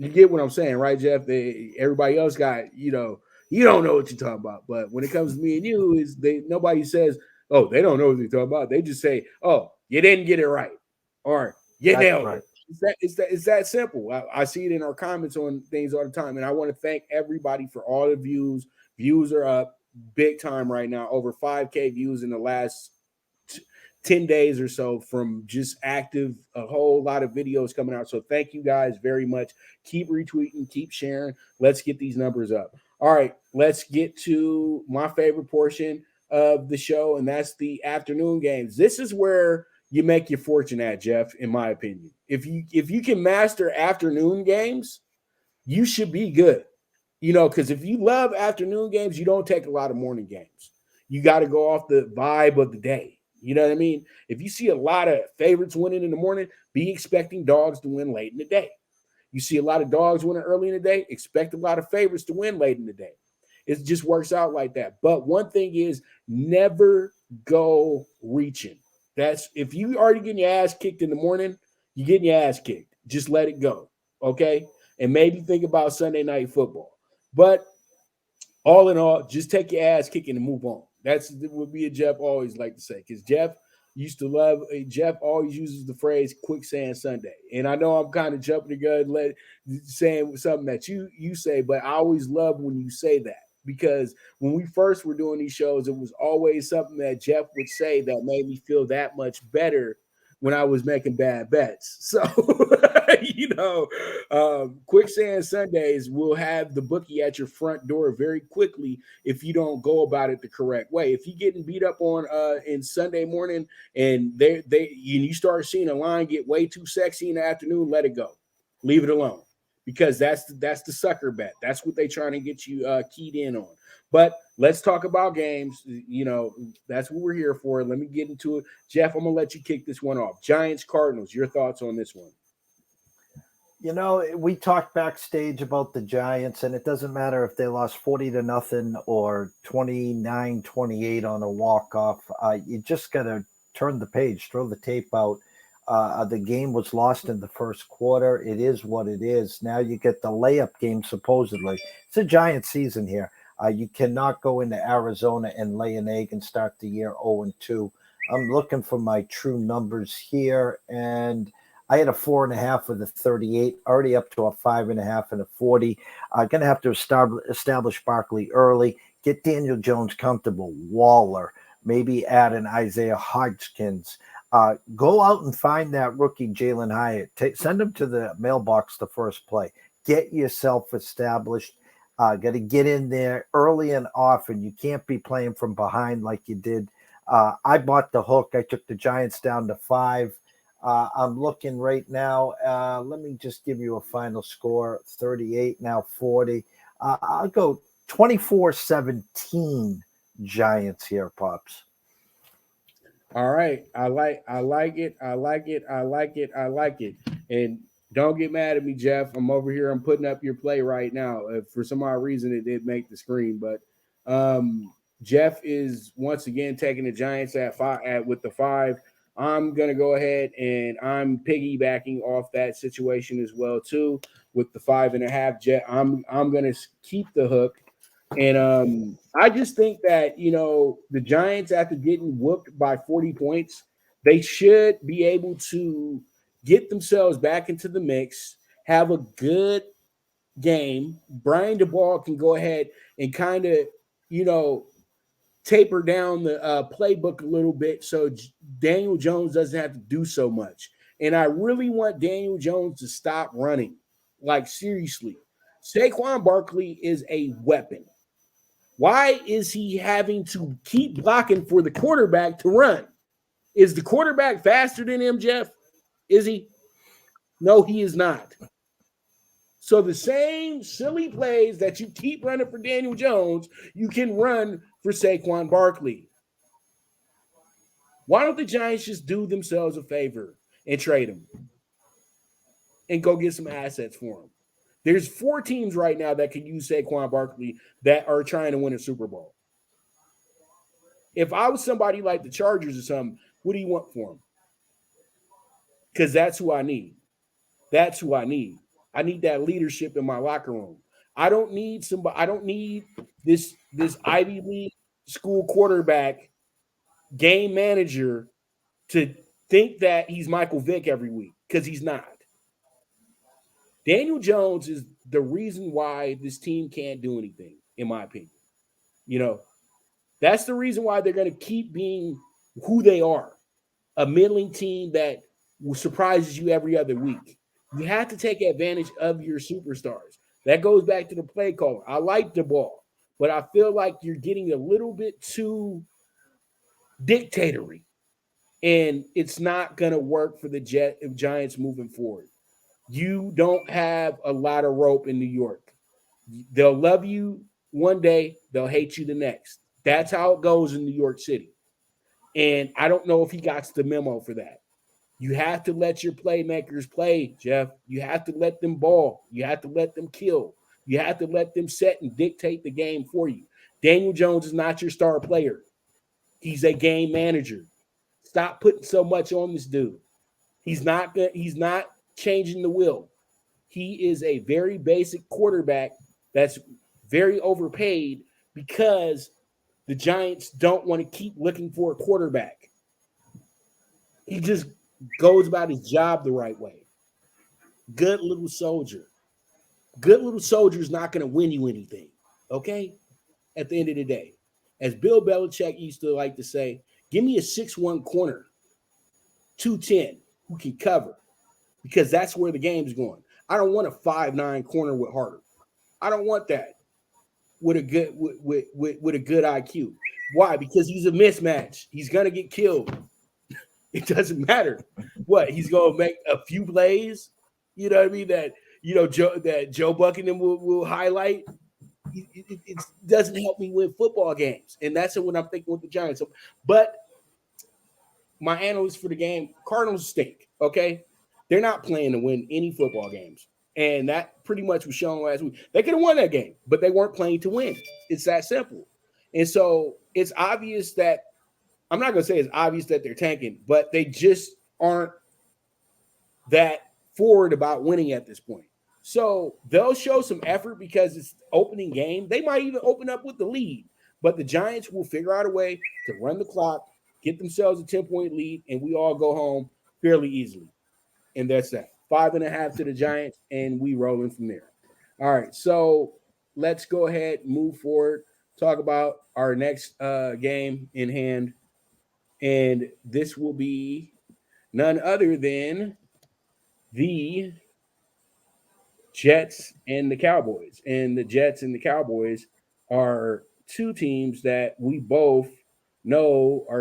You get what I'm saying, right, Jeff? Everybody else got, you don't know what you're talking about. But when it comes to me and you, nobody says, oh, they don't know what they're talking about. They just say, oh, you didn't get it right, or you That's nailed right. it. It's that simple. I see it in our comments on things all the time, and I want to thank everybody for all the views. Views are up big time right now, over 5K views in the last 10 days or so from just active, a whole lot of videos coming out. So thank you guys very much. Keep retweeting, keep sharing. Let's get these numbers up. All right, let's get to my favorite portion of the show, and that's the afternoon games. This is where you make your fortune at, Jeff, in my opinion. If you can master afternoon games, you should be good. Because if you love afternoon games, you don't take a lot of morning games. You got to go off the vibe of the day. You know what I mean? If you see a lot of favorites winning in the morning, be expecting dogs to win late in the day. You see a lot of dogs winning early in the day, expect a lot of favorites to win late in the day. It just works out like that. But one thing is never go reaching. That's if you already getting your ass kicked in the morning, you're getting your ass kicked. Just let it go. Okay. And maybe think about Sunday night football. But all in all, just take your ass kicking and move on. That's what me and Jeff always like to say. Because Jeff used to love Jeff always uses the phrase quicksand Sunday. And I know I'm kind of jumping the gun, saying something that you say, but I always love when you say that. Because when we first were doing these shows, it was always something that Jeff would say that made me feel that much better when I was making bad bets. So, quicksand Sundays will have the bookie at your front door very quickly if you don't go about it the correct way. If you're getting beat up on in Sunday morning and you start seeing a line get way too sexy in the afternoon, let it go, leave it alone, because that's the sucker bet. That's what they're trying to get you keyed in on. But let's talk about games. That's what we're here for. Let me get into it. Jeff, I'm going to let you kick this one off. Giants, Cardinals, your thoughts on this one? We talked backstage about the Giants, and it doesn't matter if they lost 40-0 or 29-28 on a walk-off. You just got to turn the page, throw the tape out. The game was lost in the first quarter. It is what it is. Now you get the layup game, supposedly. It's a Giant season here. You cannot go into Arizona and lay an egg and start the year 0-2. I'm looking for my true numbers here, and I had a 4.5 with a 38, already up to a 5.5 and a 40. Going to have to establish Barkley early, get Daniel Jones comfortable, Waller, maybe add an Isaiah Hodgkins. Go out and find that rookie Jalen Hyatt. Send him to the mailbox the first play. Get yourself established. Got to get in there early and often. You can't be playing from behind like you did. I bought the hook. I took the Giants down to 5. I'm looking right now. Let me just give you a final score. 38, now 40. I'll go 24-17 Giants here, Pops. All right. I like it. I like it. I like it. I like it. And don't get mad at me, Jeff. I'm over here. I'm putting up your play right now. For some odd reason, it did make the screen, but Jeff is once again taking the Giants at 5 with the 5. I'm gonna go ahead and I'm piggybacking off that situation as well too with the 5.5. Jeff, I'm gonna keep the hook. And I just think that, the Giants, after getting whooped by 40 points, they should be able to get themselves back into the mix, have a good game. Brian DeBall can go ahead and kind of, you know, taper down the playbook a little bit so Daniel Jones doesn't have to do so much. And I really want Daniel Jones to stop running. Like, seriously. Saquon Barkley is a weapon. Why is he having to keep blocking for the quarterback to run? Is the quarterback faster than him, Jeff? Is he? No, he is not. So the same silly plays that you keep running for Daniel Jones, you can run for Saquon Barkley. Why don't the Giants just do themselves a favor and trade him and go get some assets for him? There's 4 teams right now that can use Saquon Barkley that are trying to win a Super Bowl. If I was somebody like the Chargers or something, what do you want for him? Because that's who I need. That's who I need. I need that leadership in my locker room. I don't need somebody. I don't need this Ivy League school quarterback game manager to think that he's Michael Vick every week, because he's not. Daniel Jones is the reason why this team can't do anything, in my opinion. You know, that's the reason why they're going to keep being who they are, a middling team that surprises you every other week. You have to take advantage of your superstars. That goes back to the play caller. I like the ball, but I feel like you're getting a little bit too dictatory, and it's not going to work for the Giants moving forward. You don't have a lot of rope in New York. They'll love you one day, they'll hate you the next. That's how it goes in New York City. And I don't know if he got the memo for that. You have to let your playmakers play, Jeff. You have to let them ball. You have to let them kill. You have to let them set and dictate the game for you. Daniel Jones is not your star player. He's a game manager. Stop putting so much on this dude. He's not changing the wheel. He is a very basic quarterback that's very overpaid because the Giants don't want to keep looking for a quarterback. He just goes about his job the right way. Good little soldier. Good little soldier is not going to win you anything, okay? At the end of the day. As Bill Belichick used to like to say, give me a 6'1 corner, 210, who can cover, because that's where the game's going. I don't want a 5'9 corner with heart. I don't want that with a good with a good IQ. Why? Because he's a mismatch. He's gonna get killed. It doesn't matter what he's gonna make a few plays. You know what I mean? That Joe Buckingham will highlight. It doesn't help me win football games, and that's what I'm thinking with the Giants. But my analyst for the game, Cardinals stink. Okay, they're not playing to win any football games. And that pretty much was shown last week. They could have won that game, but they weren't playing to win. It's that simple. And so it's obvious that – I'm not going to say it's obvious that they're tanking, but they just aren't that forward about winning at this point. So they'll show some effort because it's opening game. They might even open up with the lead, but the Giants will figure out a way to run the clock, get themselves a 10-point lead, and we all go home fairly easily. And that's that. 5.5 to the Giants, and we rolling from there. All right, so let's go ahead, move forward, talk about our next game in hand. And this will be none other than the Jets and the Cowboys. And the Jets and the Cowboys are two teams that we both know are